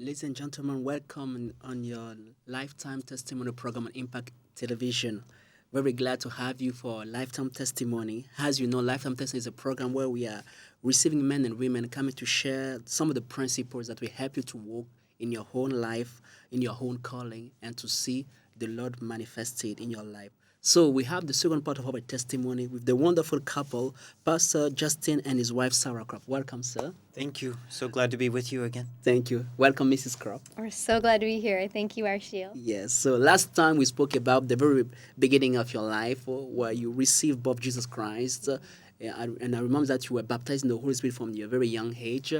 Ladies and gentlemen, welcome on your Lifetime Testimony program on Impact Television. Very glad to have you for Lifetime Testimony. As you know, Lifetime Testimony is a program where we are receiving men and women coming to share some of the principles that will help you to walk in your own life, in your own calling, and to see the Lord manifested in your life. So we have the second part of our testimony with the wonderful couple, Pastor Justin and his wife Sarah Crop. Welcome, sir. Thank you. So glad to be with you again. Thank you. Welcome, Mrs. Crop. We're so glad to be here. Thank you, Arshil. Yes. So last time we spoke about the very beginning of your life, where you received both Jesus Christ, and I remember that you were baptized in the Holy Spirit from your very young age,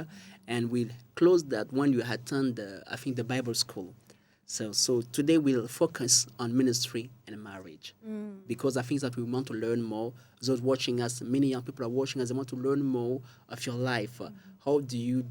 and we closed that when you attended, the Bible school. So today we'll focus on ministry and marriage because I think that we want to learn more. Those watching us, many young people are watching us. They want to learn more of your life. How do you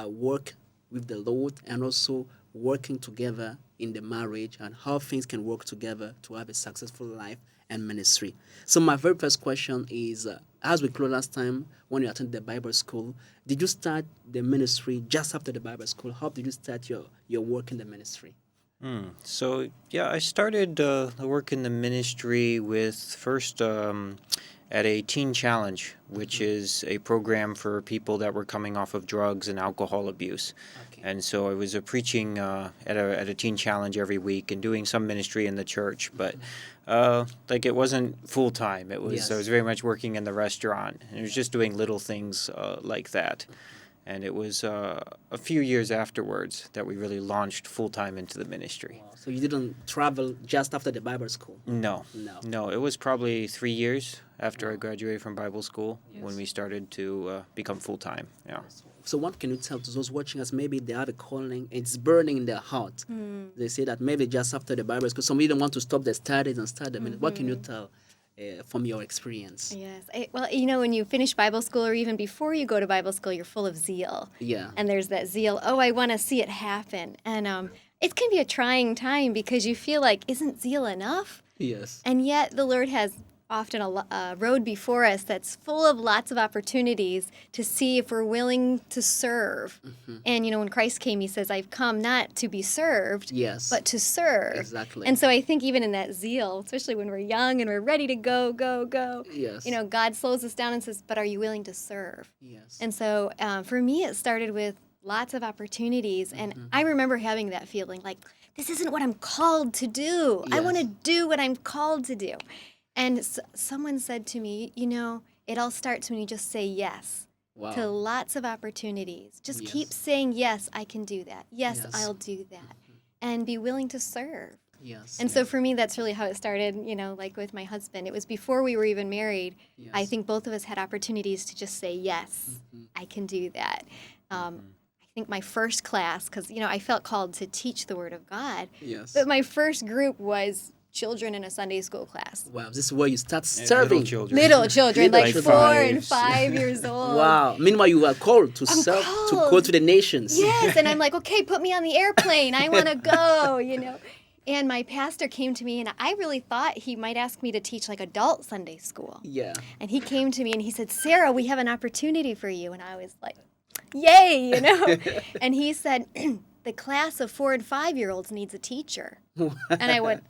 work with the Lord and also working together in the marriage and how things can work together to have a successful life and ministry. So my very first question is, as we closed last time when you attended the Bible school, did you start the ministry just after the Bible school? How did you start your work in the ministry? I started the work in the ministry with first at a teen challenge, which is a program for people that were coming off of drugs and alcohol abuse. Okay. And so I was preaching at a teen challenge every week and doing some ministry in the church, but it wasn't full time. I was very much working in the restaurant, and it was just doing little things like that. And it was a few years afterwards that we really launched full-time into the ministry. Wow. So you didn't travel just after the Bible school? No. It was probably 3 years after I graduated from Bible school when we started to become full-time. Yeah. So what can you tell to those watching us? Maybe they have a calling, it's burning in their heart. They say that maybe just after the Bible school, some don't want to stop their studies and start the ministry. What can you tell from your experience? Yes. When you finish Bible school or even before you go to Bible school, you're full of zeal. Yeah. And there's that zeal, I want to see it happen. And it can be a trying time because you feel like, isn't zeal enough? Yes. And yet the Lord has often a road before us that's full of lots of opportunities to see if we're willing to serve. And, when Christ came, he says, I've come not to be served, but to serve. Exactly. And so I think even in that zeal, especially when we're young and we're ready to go, yes. God slows us down and says, but are you willing to serve? Yes. And so for me, it started with lots of opportunities. And I remember having that feeling like, this isn't what I'm called to do. I want to do what I'm called to do. And someone said to me, it all starts when you just say yes to lots of opportunities. Just keep saying, yes, I can do that. Yes, I'll do that. And be willing to serve. Yes. And so for me, that's really how it started, like with my husband. It was before we were even married. Yes. I think both of us had opportunities to just say, yes, I can do that. I think my first class, because, I felt called to teach the Word of God. Yes. But my first group was children in a Sunday school class. Wow, this is where you start serving. Little children, like 4 and 5, 5 years old. Wow. Meanwhile, you are called to serve, to go to the nations. Yes, and I'm like, okay, put me on the airplane. I want to go, And my pastor came to me, and I really thought he might ask me to teach like adult Sunday school. Yeah. And he came to me and he said, Sarah, we have an opportunity for you. And I was like, yay, And he said, the class of 4 and 5-year-olds needs a teacher. And I went,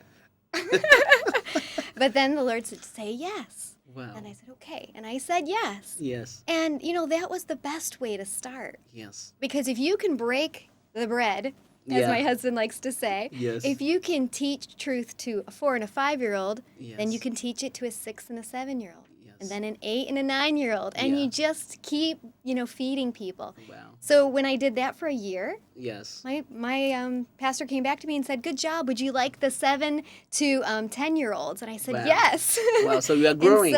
but then the Lord said, say yes. Wow. And I said, okay. And I said yes. Yes. And, that was the best way to start. Yes. Because if you can break the bread, as my husband likes to say, Yes. if you can teach truth to a 4 and a 5-year-old, then Yes. you can teach it to a 6 and a 7-year-old. Yes. And then an 8 and a 9-year-old. And Yeah. you just keep, feeding people. Wow. So when I did that for a year, Yes. my pastor came back to me and said, good job. Would you like the 7 to 10-year-olds? And I said, Wow. yes. Wow, so you are growing.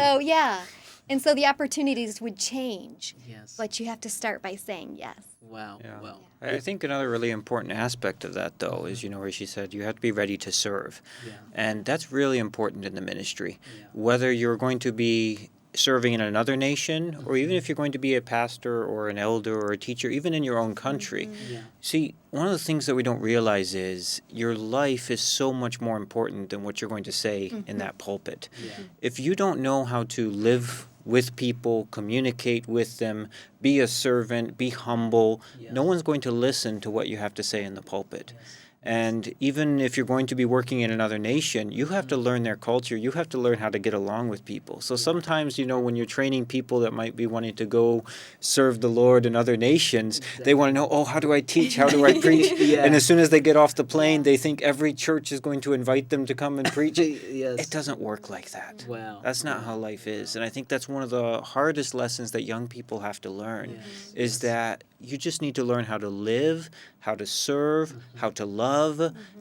And so the opportunities would change. Yes. But you have to start by saying yes. Wow. Yeah. Wow. I think another really important aspect of that, though, is, where she said you have to be ready to serve. Yeah. And that's really important in the ministry. Yeah. Whether you're going to be serving in another nation, or even if you're going to be a pastor or an elder or a teacher, even in your own country. Yeah. See, one of the things that we don't realize is your life is so much more important than what you're going to say in that pulpit. Yeah. If you don't know how to live with people, communicate with them, be a servant, be humble. Yes. No one's going to listen to what you have to say in the pulpit. Yes. And even if you're going to be working in another nation, you have to learn their culture. You have to learn how to get along with people. So sometimes, when you're training people that might be wanting to go serve the Lord in other nations, they want to know, oh, how do I teach? How do I preach? Yeah. And as soon as they get off the plane, they think every church is going to invite them to come and preach. Yes. It doesn't work like that. Wow. That's not how life is. And I think that's one of the hardest lessons that young people have to learn is that you just need to learn how to live, how to serve, how to love.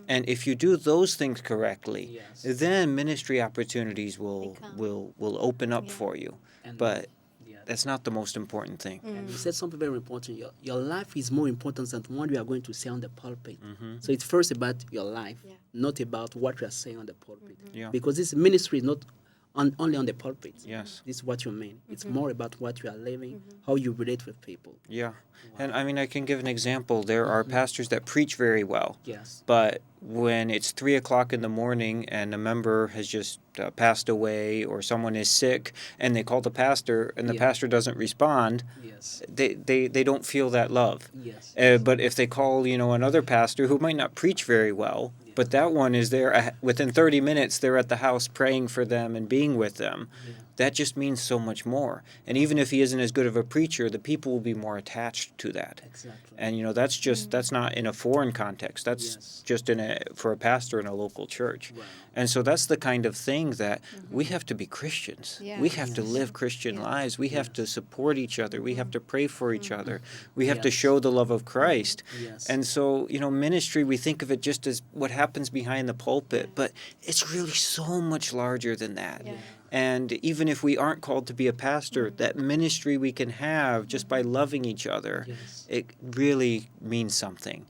And if you do those things correctly, then ministry opportunities will open up for you. And But that's not the most important thing. and you said something very important. Your life is more important than what you are going to say on the pulpit. Mm-hmm. So it's first about your life, not about what you are saying on the pulpit. Yeah. Because this ministry is not only on the pulpit. Yes. This is what you mean. It's more about what you are living, how you relate with people. Yeah. And I mean, I can give an example. There are pastors that preach very well. Yes. But when it's 3 o'clock in the morning and a member has just passed away or someone is sick and they call the pastor and the pastor doesn't respond, Yes. they don't feel that love. Yes. But if they call, another pastor who might not preach very well, but that one is there within 30 minutes, they're at the house praying for them and being with them. That just means so much more. And even if he isn't as good of a preacher, the people will be more attached to that. Exactly. And that's not in a foreign context. That's just for a pastor in a local church. Wow. And so that's the kind of thing that we have to be Christians. Yeah. We have to live Christian lives. We have to support each other. We have to pray for each other. We have to show the love of Christ. Yes. And so, ministry, we think of it just as what happens behind the pulpit, but it's really so much larger than that. Yeah. And even if we aren't called to be a pastor, that ministry we can have just by loving each other, Yes. it really means something.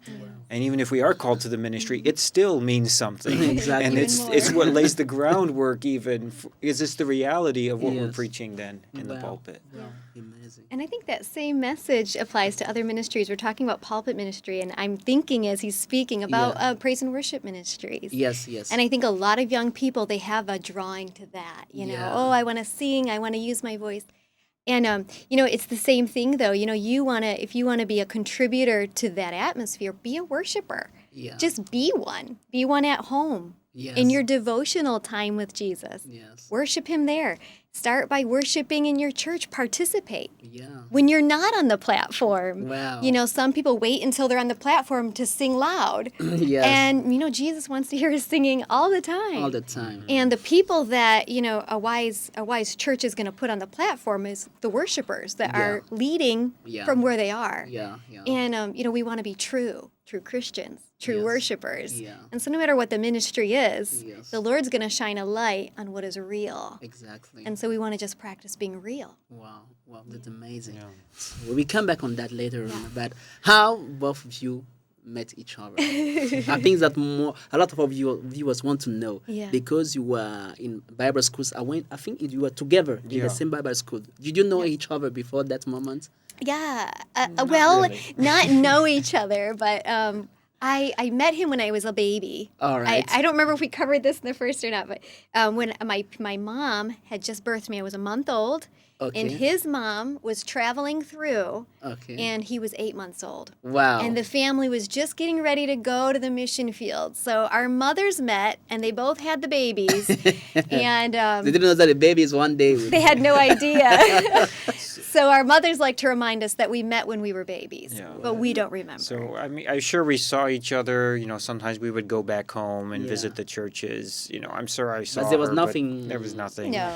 And even if we are called to the ministry, it still means something. Exactly. And Even it's more. what lays the groundwork even. Is this the reality of what we're Yes. preaching then in the Wow. pulpit? Wow. Amazing. And I think that same message applies to other ministries. We're talking about pulpit ministry, and I'm thinking as he's speaking about praise and worship ministries. Yes. Yes. And I think a lot of young people, they have a drawing to that. Yeah. Oh, I want to sing, I want to use my voice. And, it's the same thing, though. If you want to be a contributor to that atmosphere, be a worshiper. Yeah. Just be one. Be one at home. Yes. In your devotional time with Jesus. Yes. Worship him there. Start by worshiping in your church. Participate. Yeah. When you're not on the platform. Wow. Some people wait until they're on the platform to sing loud. Yes. And, Jesus wants to hear us singing all the time. All the time. And the people that, a wise church is going to put on the platform is the worshipers that are leading from where they are. Yeah. Yeah. And, we want to be true Christians, true Yes. worshipers. Yeah. And so no matter what the ministry is, Yes. the Lord's going to shine a light on what is real. Exactly. And so we want to just practice being real. Wow. Wow. That's amazing. Yeah. Well, we come back on that later on about how both of you met each other. I think that a lot of viewers want to know because you were in Bible schools. I think you were together in the same Bible school. Did you know each other before that moment? Yeah. Not Well, really. not know each other, but I met him when I was a baby. All right. I don't remember if we covered this in the first or not, but when my mom had just birthed me, I was a month old. Okay. And his mom was traveling through, Okay. and he was 8 months old. Wow. And the family was just getting ready to go to the mission field. So our mothers met, and they both had the babies. And they didn't know that the baby is one day. they had no idea. So our mothers like to remind us that we met when we were babies, Yeah. but we don't remember. So, I mean, I'm sure we saw each other. Sometimes we would go back home and Yeah. visit the churches. I'm sure I saw But there was her, but nothing. there was nothing. No.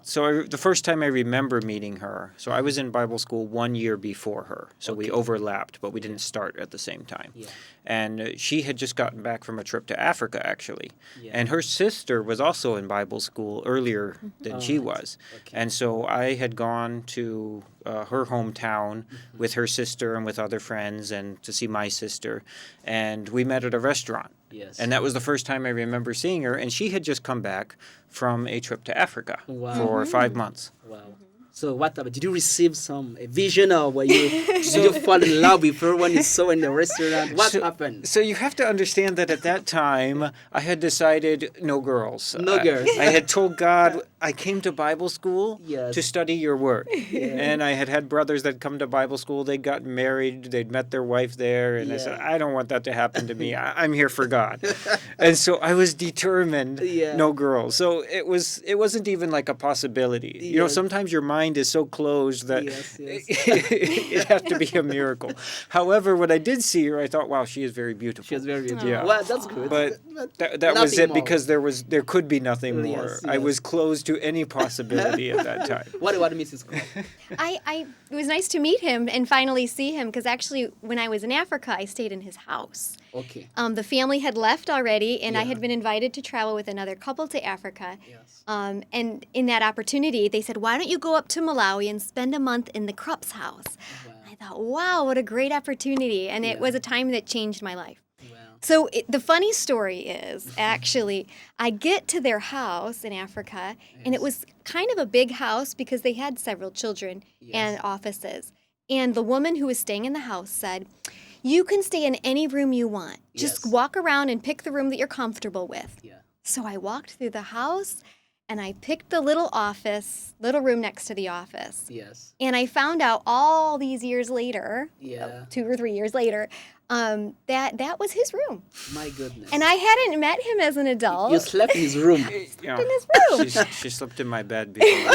So the first time I remember meeting her, so I was in Bible school 1 year before her. So we overlapped, but we didn't start at the same time. Yeah. And she had just gotten back from a trip to Africa, actually. Yeah. And her sister was also in Bible school earlier than she Alright. was. Okay. And so I had gone to her hometown with her sister and with other friends and to see my sister. And we met at a restaurant. Yes. And that was the first time I remember seeing her. And she had just come back from a trip to Africa Wow. for 5 months. Wow. So what happened? Did you receive a vision, or did you fall in love with her when you saw in the restaurant? What happened? So you have to understand that at that time, I had decided no girls. No girls. I had told God I came to Bible school Yes. to study your word. And I had brothers that come to Bible school. They got married. They'd met their wife there. And I said, I don't want that to happen to me. I'm here for God. And so I was determined, no girls. So it wasn't even like a possibility. Yes. You know, sometimes your mind is so closed that it had to be a miracle. However, when I did see her, I thought, wow, she is very beautiful. She was very beautiful. Yeah. Well, that's good. But that was Nothing it, more. because there could be nothing more. Yes, I yes. was closed to any possibility at that time. What Mrs. Cole? It was nice to meet him and finally see him, because actually when I was in Africa, I stayed in his house. Okay. The family had left already, and I Yeah. had been invited to travel with another couple to Africa. Yes. And in that opportunity, they said, why don't you go up to Malawi and spend a month in the Krupp's house? Wow. I thought, wow, what a great opportunity. And it was a time that changed my life. Wow. So the funny story is, actually, I get to their house in Africa, and it was kind of a big house because they had several children and offices. And the woman who was staying in the house said, you can stay in any room you want. Just Yes. walk around and pick the room that you're comfortable with. Yeah. So I walked through the house, and I picked the little room next to the office. Yes. And I found out all these years later, Yeah. 2 or 3 years later, that was his room. My goodness. And I hadn't met him as an adult. You slept in his room. You know, in his room. she slept in my bed before.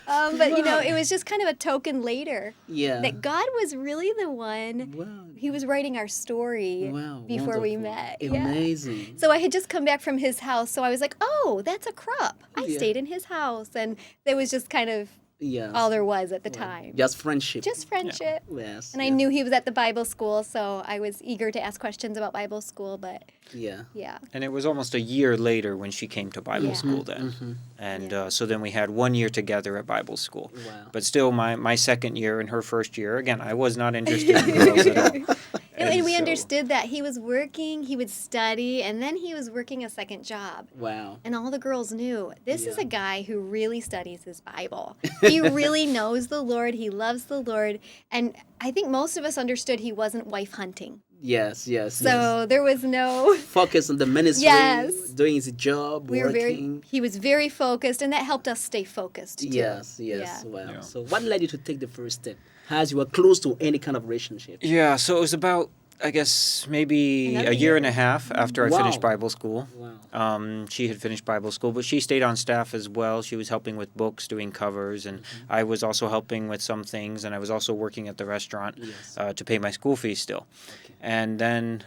But, it was just kind of a token later Yeah. that God was really the one. Wow. He was writing our story Wow. before we wonderful. met. Yeah. Amazing. So I had just come back from his house, so I was like, oh, that's a Krupp. I Yeah. stayed in his house. And that was just kind of Yes. all there was at the time. Just friendship. Just friendship. Yes. And I knew he was at the Bible school, so I was eager to ask questions about Bible school, but Yeah. yeah. And it was almost a year later when she came to Bible Yeah. school then. Mm-hmm. And so then we had 1 year together at Bible school. Wow. But still, my second year and her first year, again, I was not interested in girls at all. And we so- understood that he was working, he would study, and then he was working a second job. Wow. And all the girls knew, this is Yeah. a guy who really studies his Bible. He really knows the Lord, he loves the Lord, and I think most of us understood he wasn't wife hunting. Yes. Yes. So there was no... Focus on the ministry. Yes. Doing his job. We were working. he was very focused, and that helped us stay focused too. Yes. Yeah. Wow. Yeah. So what led you to take the first step? As you were close to any kind of relationship. Yeah, so it was about, I guess, maybe Another a year year. and a half after I Wow. finished Bible school. Wow. She had finished Bible school, but she stayed on staff as well. She was helping with books, doing covers, and I was also helping with some things, and I was also working at the restaurant Yes. to pay my school fees still. Okay. And then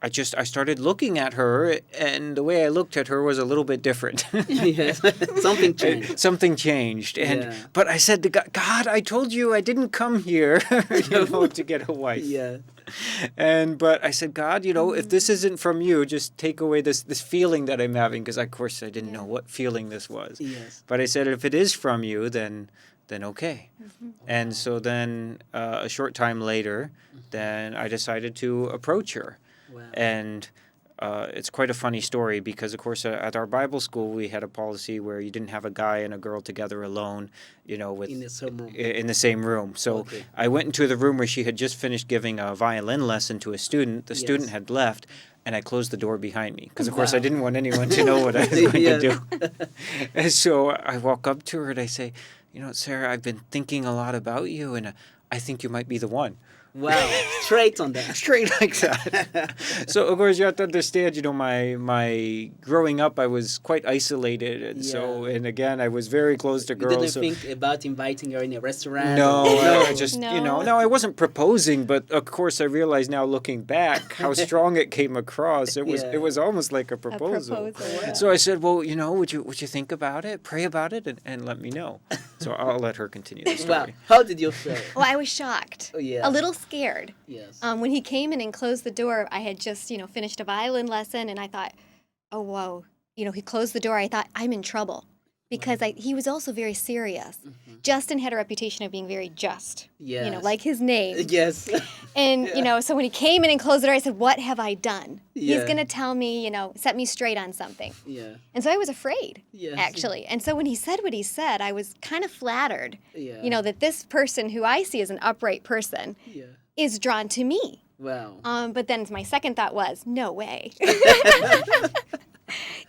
I started looking at her, and the way I looked at her was a little bit different. Yes. Something changed. Something changed, and Yeah. but I said to God, God, I told you I didn't come here, to get a wife. Yeah. But I said, God, if this isn't from you, just take away this feeling that I'm having, because of course I didn't know what feeling this was. Yes. But I said, if it is from you, then okay. And so then a short time later, then I decided to approach her. Wow. And it's quite a funny story because, of course, at our Bible school, we had a policy where you didn't have a guy and a girl together alone, with In the same room. in the same room. So Okay. I went into the room where she had just finished giving a violin lesson to a student. The student Yes. had left, and I closed the door behind me because, of course, Wow. I didn't want anyone to know what I was going Yeah. to do. And so I walk up to her and I say, Sarah, I've been thinking a lot about you, and I think you might be the one. Wow. Straight on that. Straight like that. So of course you have to understand, my growing up, I was quite isolated, and and again I was very close to You girls. didn't think about inviting her in a restaurant? No, or- I just No. no, I wasn't proposing, but of course I realize now looking back how strong it came across. Yeah. It was almost like a proposal. proposal. So I said, well, would you think about it, pray about it, and let me know. So I'll let her continue the Wow. story. How did you feel? Well, I was shocked. Oh, yeah. A little scared. Yes. When he came in and closed the door, I had just, finished a violin lesson, and I thought, oh, whoa. He closed the door. I thought, I'm in trouble. because he was also very serious. Justin had a reputation of being very just, Yes. like his name. Yes. And, so when he came in and closed the door, I said, what have I done? Yeah. He's going to tell me, set me straight on something. Yeah. And so I was afraid, Yes. actually. And so when he said what he said, I was kind of flattered, Yeah. that this person who I see as an upright person Yeah. is drawn to me. Wow. But then my second thought was, no way.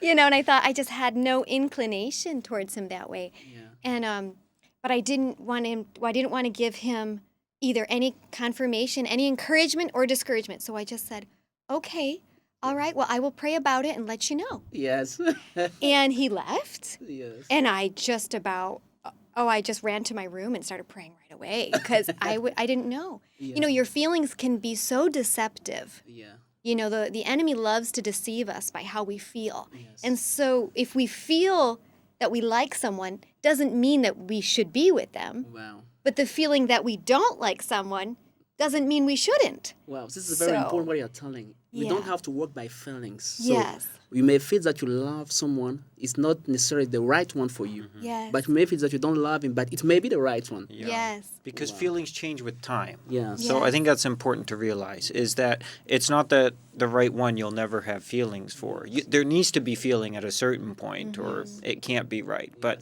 And I thought I just had no inclination towards him that way. Yeah. And but I didn't want to give him either any confirmation, any encouragement or discouragement. So I just said, okay, all right, well, I will pray about it and let you know. Yes. And he left. Yes. And I just ran to my room and started praying right away because I didn't know. Yeah. Your feelings can be so deceptive. Yeah. The enemy loves to deceive us by how we feel. Yes. And so if we feel that we like someone, doesn't mean that we should be with them. Wow. But the feeling that we don't like someone doesn't mean we shouldn't. Wow. This is very important what you're telling. We Yeah. don't have to work by feelings. So Yes. you may feel that you love someone. It's not necessarily the right one for you. Yes. But you may feel that you don't love him, but it may be the right one. Yeah. Yes. Because Wow. feelings change with time. Yes. So I Yes. think that's important to realize is that it's not that the right one you'll never have feelings for. There needs to be feeling at a certain point or it can't be right. But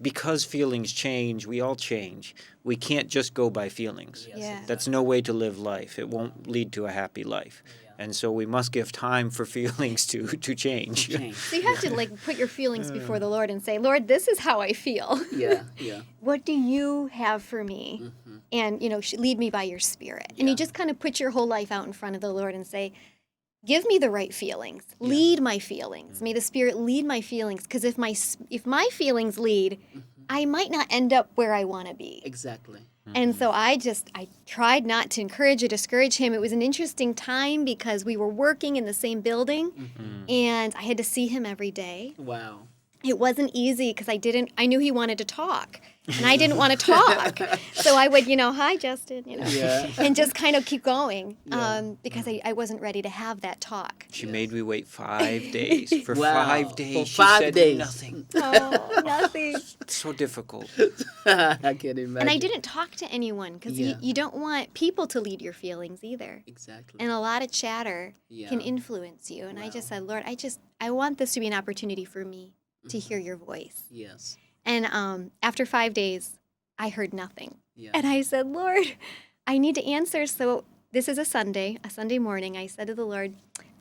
because feelings change, we all change. We can't just go by feelings. Yes. Yeah. That's no way to live life. It won't lead to a happy life. And so we must give time for feelings to change. Change. So you have to put your feelings before the Lord and say, Lord, this is how I feel. Yeah. Yeah. What do you have for me? And, lead me by your spirit. And you just kind of put your whole life out in front of the Lord and say, give me the right feelings. Lead my feelings. May the Spirit lead my feelings. Because if my feelings lead, I might not end up where I want to be. Exactly. And so I tried not to encourage or discourage him. It was an interesting time because we were working in the same building and I had to see him every day. Wow. It wasn't easy because I knew he wanted to talk and I didn't want to talk. So I would, hi, Justin, Yeah. and just kind of keep going Yeah. because I wasn't ready to have that talk. She made me wait 5 days. For Wow. 5 days, For she 5 said days. nothing. Oh, nothing. It's so difficult. I can imagine. And I didn't talk to anyone because Yeah. you don't want people to lead your feelings either. Exactly. And a lot of chatter can Yeah. influence you. And I Wow. just said, Lord, I want this to be an opportunity for me to hear your voice. Yes. And after 5 days, I heard nothing. Yeah. And I said, Lord, I need to answer. So this is a Sunday morning. I said to the Lord,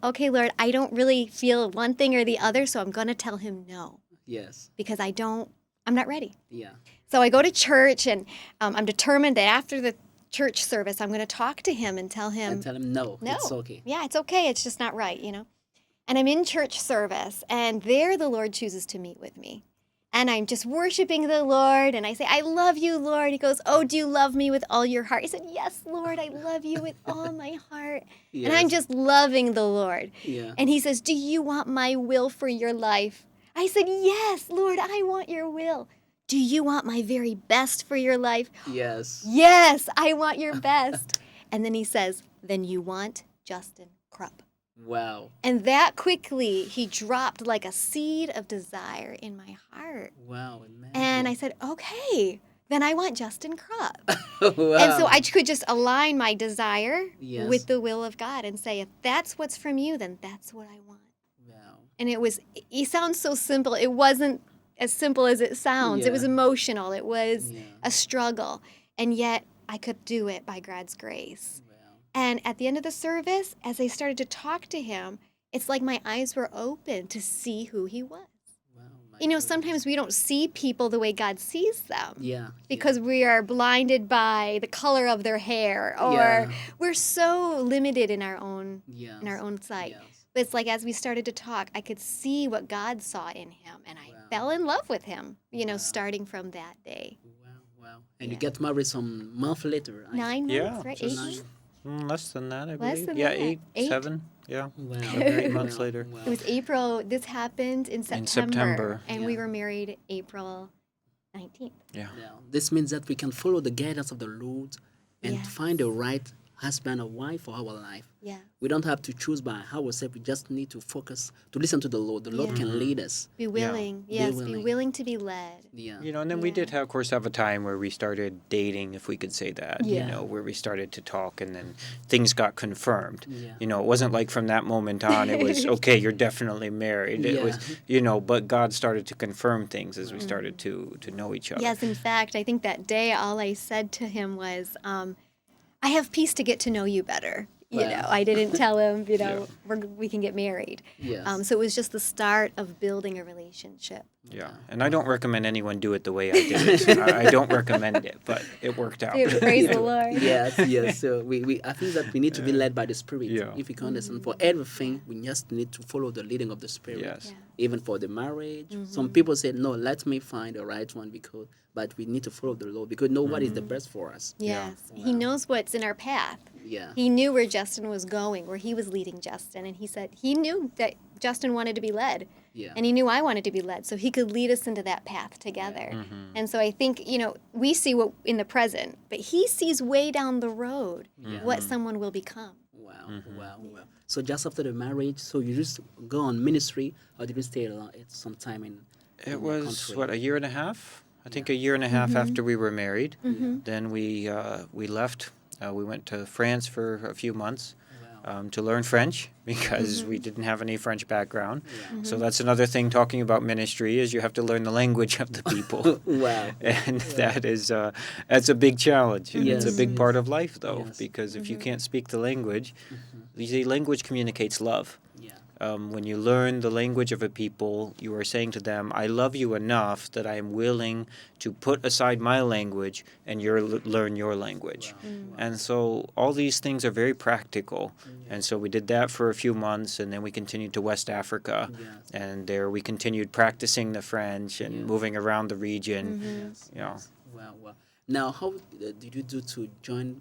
okay, Lord, I don't really feel one thing or the other, so I'm going to tell him no Yes. because I'm not ready. Yeah. So I go to church and I'm determined that after the church service, I'm going to talk to him and tell him, And tell him no. no, It's okay. yeah, it's okay. It's just not right, And I'm in church service, and there the Lord chooses to meet with me. And I'm just worshiping the Lord, and I say, I love you, Lord. He goes, oh, do you love me with all your heart? I said, yes, Lord, I love you with all my heart. Yes. And I'm just loving the Lord. Yeah. And he says, do you want my will for your life? I said, yes, Lord, I want your will. Do you want my very best for your life? Yes. Yes, I want your best. And then he says, then you want Justin Krupp. Wow. And that quickly, he dropped like a seed of desire in my heart. Wow. Imagine. And I said, okay, then I want Justin Krupp. Wow. And so I could just align my desire Yes. with the will of God and say, if that's what's from you, then that's what I want. Wow. And it sounds so simple. It wasn't as simple as it sounds. It was Yeah. emotional. It was Yeah. a struggle. And yet I could do it by God's grace. Wow. And at the end of the service, as I started to talk to him, it's like my eyes were open to see who he was. Wow. My Sometimes we don't see people the way God sees them. Yeah. Because we are blinded by the color of their hair, or Yeah. we're so limited in our own Yes. sight. Yes. But it's like as we started to talk, I could see what God saw in him, and I Wow. fell in love with him. Wow. Starting from that day. Wow. Wow. And you Yeah. get married some month later. Right? 9 Yeah, months, right? just 8 months. Less than that, I Less believe. than Yeah, that. 8, 8? 7. Yeah. Wow. 8 months Wow. later. Wow. It was April. This happened in September. September. And we Yeah. were married April 19th. Yeah. Yeah. This means that we can follow the guidance of the Lord and Yes. find the right husband or wife for our life. Yeah. We don't have to choose by ourselves. We just need to focus, to listen to the Lord. The Lord Yeah. can lead us. Be willing. Be Yes, be willing. willing to be led. Yeah. You know, and then we Yeah. did, have, of course, have a time where we started dating, if we could say that. Yeah. You know, where we started to talk, and then things got confirmed. Yeah. You know, it wasn't like from that moment on, it was okay. You're definitely married. It Yeah. was, you know, but God started to confirm things as we started to know each other. Yes, in fact, I think that day all I said to him was, I have peace to get to know you better. You Wow. know, I didn't tell him, you know, Yeah. we can get married. Yes. So it was just the start of building a relationship. Yeah, and I don't recommend anyone do it the way I did it. I don't recommend it, but it worked out. Praise the Lord. Yes, yes. So I think that we need to be led by the Spirit. Yeah. If we can understand, for everything, we just need to follow the leading of the Spirit. Yes. Yeah. Even for the marriage, some people say, no, let me find the right one, but we need to follow the Lord because know what is the best for us. Yes, he knows what's in our path. Yeah. He knew where Justin was going, where he was leading Justin, and he said he knew that Justin wanted to be led. Yeah. And he knew I wanted to be led, so he could lead us into that path together. And so I think, you know, we see what in the present, but he sees way down the road what someone will become. Wow, wow, wow. So just after the marriage, so you just go on ministry, or did you stay some time in It the was, country? what, a year and a half? I think a year and a half after we were married. Then we left. We went to France for a few months. To learn French because we didn't have any French background. So that's another thing talking about ministry is you have to learn the language of the people. Wow. And that's a big challenge. And it's a Yes. big part of life though, Yes. because if you can't speak the language, the language communicates love. Yeah. When you learn the language of a people, you are saying to them, I love you enough that I am willing to put aside my language and learn your language. And so all these things are very practical. And so we did that for a few months, and then we continued to West Africa. Yes. And there we continued practicing the French and moving around the region. Yes. You know. Wow, wow. Now, how did you do to join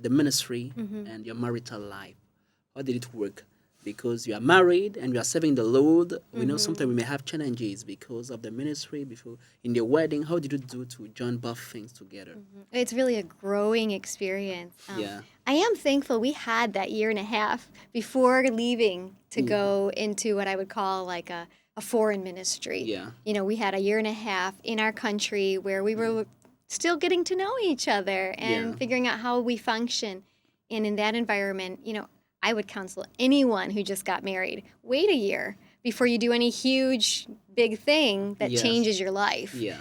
the ministry and your marital life? How did it work? Because you are married and you are serving the Lord, we know sometimes we may have challenges because of the ministry. Before in the wedding, how did you do to join both things together? It's really a growing experience. Yeah. I am thankful we had that year and a half before leaving to go into what I would call like a foreign ministry. Yeah. You know, we had a year and a half in our country where we were still getting to know each other and Yeah. figuring out how we function. And in that environment, you know, I would counsel anyone who just got married, wait a year before you do any huge, big thing that Yes. changes your life. Yeah.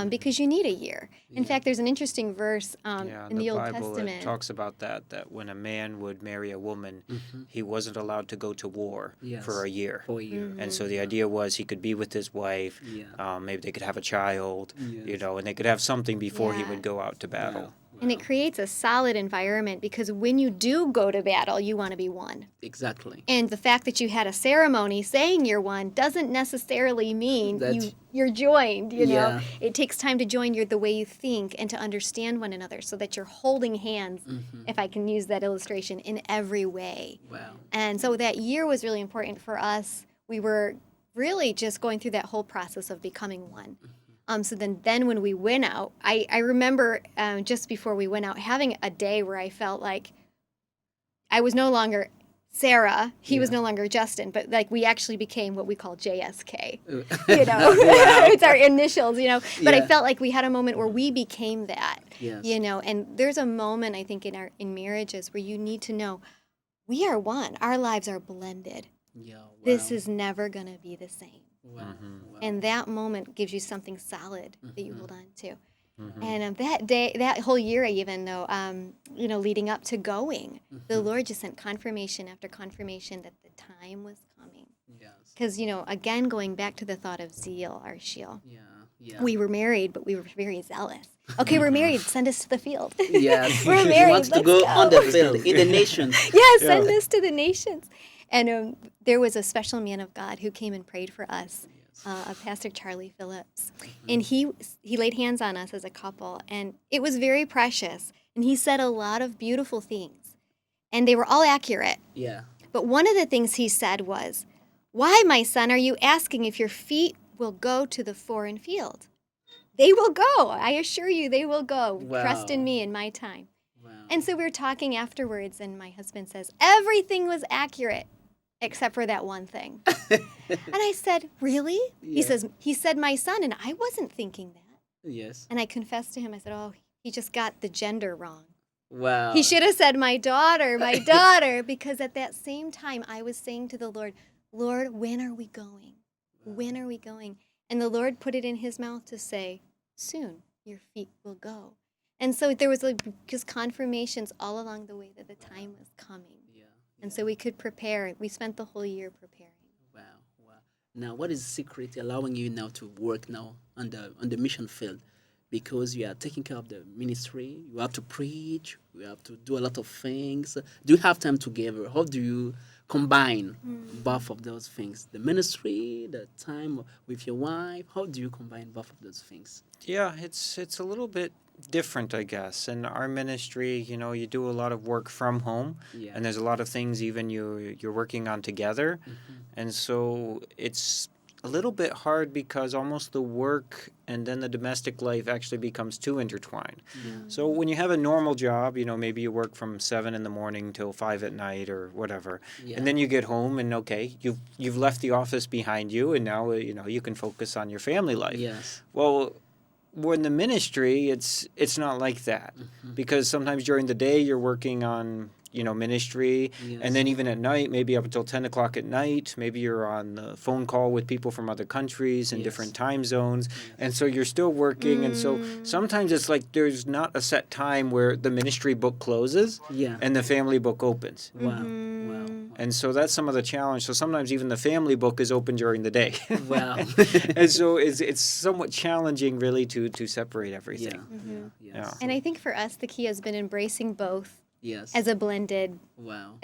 Because you need a year. In fact, there's an interesting verse Yeah, in the Old Bible it Testament. talks about that when a man would marry a woman, he wasn't allowed to go to war Yes. for a year. For a year. And so the idea was he could be with his wife. Yeah. Maybe they could have a child, you Yes. know, and they could have something before he Yeah. would go out to battle. And it creates a solid environment because when you do go to battle, you want to be one. Exactly. And the fact that you had a ceremony saying you're one doesn't necessarily mean That- you're joined, you know. Yeah. It takes time to join the way you think and to understand one another so that you're holding hands, if I can use that illustration, in every way. Wow. And so that year was really important for us. We were really just going through that whole process of becoming one. So then when we went out, I remember just before we went out having a day where I felt like I was no longer Sarah, he was Yeah. no longer Justin, but like we actually became what we call JSK. You You know, it's our initials, you know. But I Yeah. felt like we had a moment where we became that, Yes. you know. And there's a moment I think in marriages where you need to know we are one. Our lives are blended. Yeah. Wow. This is never going to be the same. Wow. Wow. And that moment gives you something solid that you hold on to. And that day, that whole year, even though, you know, leading up to going, the Lord just sent confirmation after confirmation that the time was coming. Yes. Because, you know, again, going back to the thought of zeal, our shield. Yeah. Yeah. We were married, but we were very zealous. Okay, we're married. Send us to the field. Yes. We're He married. wants to Let's go go. on the field in the nations. Yeah, send us to the nations. And there was a special man of God who came and prayed for us, Pastor Charlie Phillips. And he laid hands on us as a couple, and it was very precious. And he said a lot of beautiful things, and they were all accurate. Yeah. But one of the things he said was, "Why, my son, are you asking if your feet will go to the foreign field? They will go. I assure you they will go. Wow. Trust in me in my time." Wow. And so we were talking afterwards, and my husband says, everything was accurate except for that one thing. And I said, really? Yeah. He said, my son, and I wasn't thinking that. Yes. And I confessed to him, I said, oh, he just got the gender wrong. Wow. He should have said, my daughter, because at that same time I was saying to the Lord, Lord, when are we going? When are we going? And the Lord put it in his mouth to say, soon your feet will go. And so there was just confirmations all along the way that the time was coming. Yeah. And so we could prepare. We spent the whole year preparing. Wow. Wow. Now, what is the secret allowing you now to work now on the mission field? Because you are taking care of the ministry, you have to preach, you have to do a lot of things. Do you have time together? How do you combine both of those things? The ministry, the time with your wife. How do you combine both of those things? Yeah, it's a little bit different, I guess. In our ministry, you do a lot of work from home, Yeah. and there's a lot of things even you're working on together, Mm-hmm. and so it's a little bit hard because almost the work and then the domestic life actually becomes too intertwined. Yeah. So when you have a normal job, maybe you work from 7 in the morning till 5 at night or whatever, Yeah. and then you get home and okay, you've left the office behind you, and now you can focus on your family life. Yes. Well, in the ministry, it's not like that, because sometimes during the day you're working on ministry, Yes. and then even at night, maybe up until 10 o'clock at night, maybe you're on the phone call with people from other countries and Yes. different time zones, and so you're still working, and so sometimes it's like there's not a set time where the ministry book closes Yeah. and the family book opens. Wow. Wow. And so that's some of the challenge. So sometimes even the family book is open during the day. Wow. And so it's somewhat challenging really to separate Yeah. everything. Yeah. Yes. Yeah. And I think for us, the key has been embracing both Yes. as a blended Wow.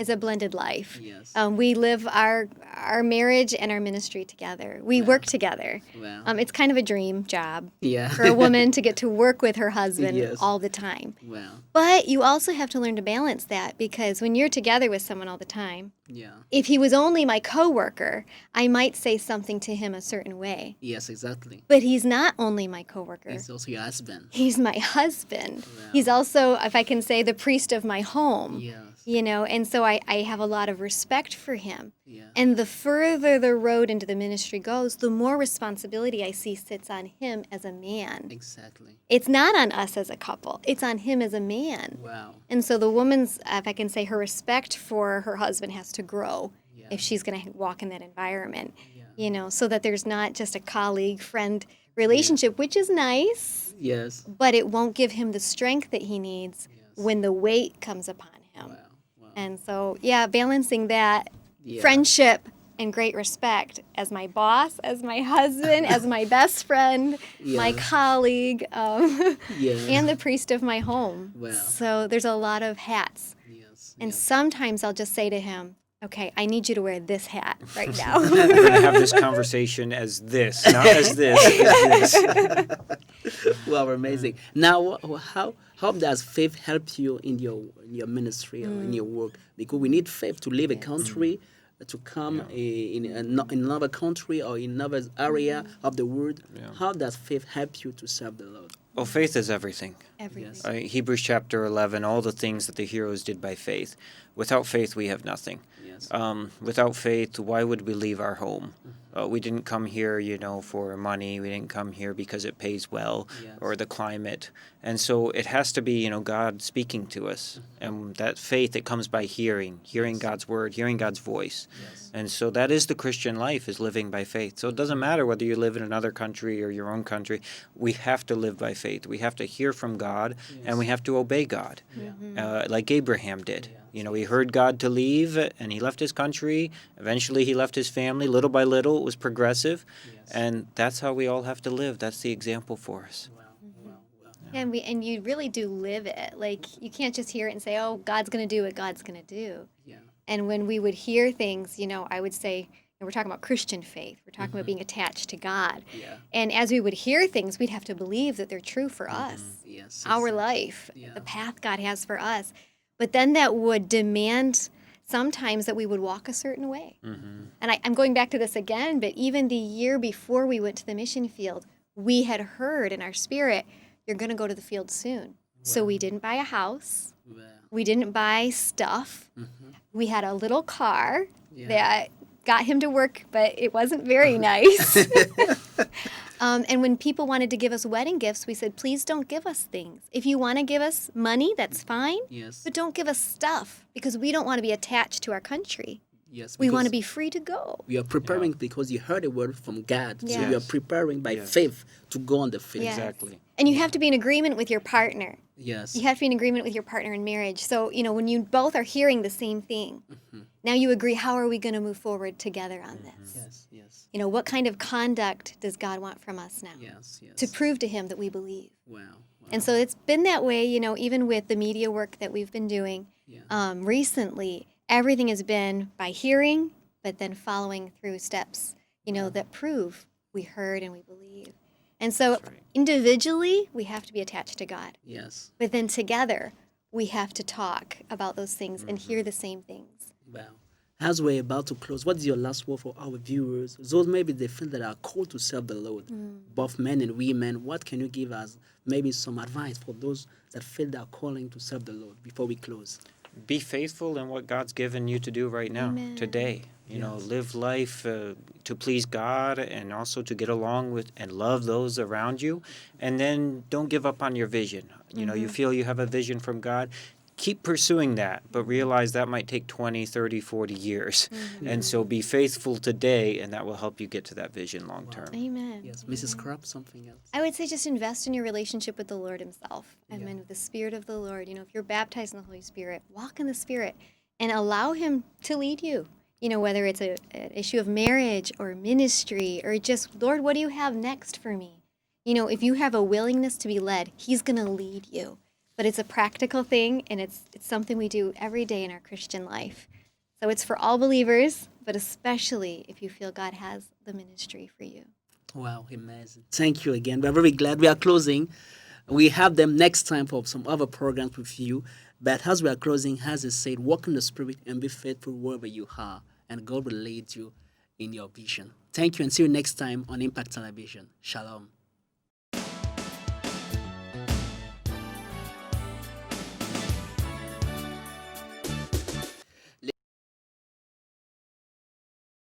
life. Yes. We live our marriage and our ministry together. We work together. Wow. It's kind of a dream job Yeah. for a woman to get to work with her husband Yes. all the time. Wow. But you also have to learn to balance that, because when you're together with someone all the time, Yeah. if he was only my coworker, I might say something to him a certain way. Yes. Exactly. But he's not only my coworker. He's also your husband. He's my husband. Wow. He's also, if I can say, the priest of my home. Yes. And so I have a lot of respect for him. Yeah. And the further the road into the ministry goes, the more responsibility I see sits on him as a man. Exactly. It's not on us as a couple. It's on him as a man. Wow. And so the woman's, if I can say, her respect for her husband has to grow Yeah. if she's going to walk in that environment, Yeah. so that there's not just a colleague, friend relationship, which is nice, Yes. but it won't give him the strength that he needs Yes. when the weight comes upon him. Wow. Wow. And so, balancing that Yeah. friendship and great respect as my boss, as my husband, as my best friend, my Yeah. colleague, Yeah. and the priest of my home. Wow. So there's a lot of hats. Yes. And yes. sometimes I'll just say to him, okay, I need you to wear this hat right now. We're going to have this conversation as this, not as this, as this. Wow, amazing. Now, how does faith help you in your ministry or in your work? Because we need faith to leave a country, to come in another country or in another area of the world. Yeah. How does faith help you to serve the Lord? Well, faith is everything. Everything. Yes. Hebrews chapter 11, all the things that the heroes did by faith. Without faith, we have nothing. Yes. Without faith, why would we leave our home? We didn't come here, for money. We didn't come here because it pays well Yes. or the climate. And so it has to be, God speaking to us. And that faith, it comes by hearing God's word, hearing God's voice. Yes. And so that is the Christian life, is living by faith. So it doesn't matter whether you live in another country or your own country. We have to live by faith. We have to hear from God, and we have to obey God, like Abraham did. He heard God to leave, and he left his country. Eventually, he left his family. Little by little, it was progressive. Yes. And that's how we all have to live. That's the example for us. Wow. Wow. Wow. And you really do live it. Like, you can't just hear it and say, oh, God's going to do what God's going to do. Yeah. And when we would hear things, I would say, we're talking about Christian faith. We're talking about being attached to God. Yeah. And as we would hear things, we'd have to believe that they're true for us, Yes. our exactly. life, Yeah. the path God has for us. But then that would demand sometimes that we would walk a certain way. And I'm going back to this again, but even the year before we went to the mission field, we had heard in our spirit, you're going to go to the field soon. So we didn't buy a house. Wow. We didn't buy stuff. We had a little car Yeah. that got him to work, but it wasn't very nice. And when people wanted to give us wedding gifts, we said, please don't give us things. If you want to give us money, that's fine, Yes. but don't give us stuff because we don't want to be attached to our country. Yes. We want to because be free to go. we are preparing because you heard a word from God. So Yes. we are preparing by Yes. faith to go on the faith. Yes. Exactly. And you have to be in agreement with your partner. Yes. You have to be in agreement with your partner in marriage. So, when you both are hearing the same thing, now you agree, how are we going to move forward together on this? Yes. Yes. What kind of conduct does God want from us now? Yes. Yes. To prove to him that we believe. Wow. And so it's been that way, even with the media work that we've been doing Yeah. recently. Everything has been by hearing, but then following through steps, that prove we heard and we believe. And so That's right. individually, we have to be attached to God. Yes. But then together, we have to talk about those things and hear the same things. Wow. As we're about to close, what is your last word for our viewers? Those maybe they feel that are called to serve the Lord, both men and women. What can you give us maybe some advice for those that feel they are calling to serve the Lord before we close? Be faithful in what God's given you to do right now, Amen. today. Live life to please God and also to get along with and love those around you. And then don't give up on your vision. You feel you have a vision from God. Keep pursuing that, but realize that might take 20, 30, 40 years. And so be faithful today, and that will help you get to that vision long term. Amen. Yes. Mrs. Krupp, something else? I would say just invest in your relationship with the Lord himself. And then with the Spirit of the Lord. If you're baptized in the Holy Spirit, walk in the Spirit and allow him to lead you. Whether it's an issue of marriage or ministry or just, Lord, what do you have next for me? If you have a willingness to be led, he's going to lead you. But it's a practical thing, and it's something we do every day in our Christian life. So it's for all believers, but especially if you feel God has the ministry for you. Wow, amazing. Thank you again. We're very glad we are closing. We have them next time for some other programs with you. But as we are closing, as I said, walk in the Spirit and be faithful wherever you are, and God will lead you in your vision. Thank you, and see you next time on Impact Television. Shalom.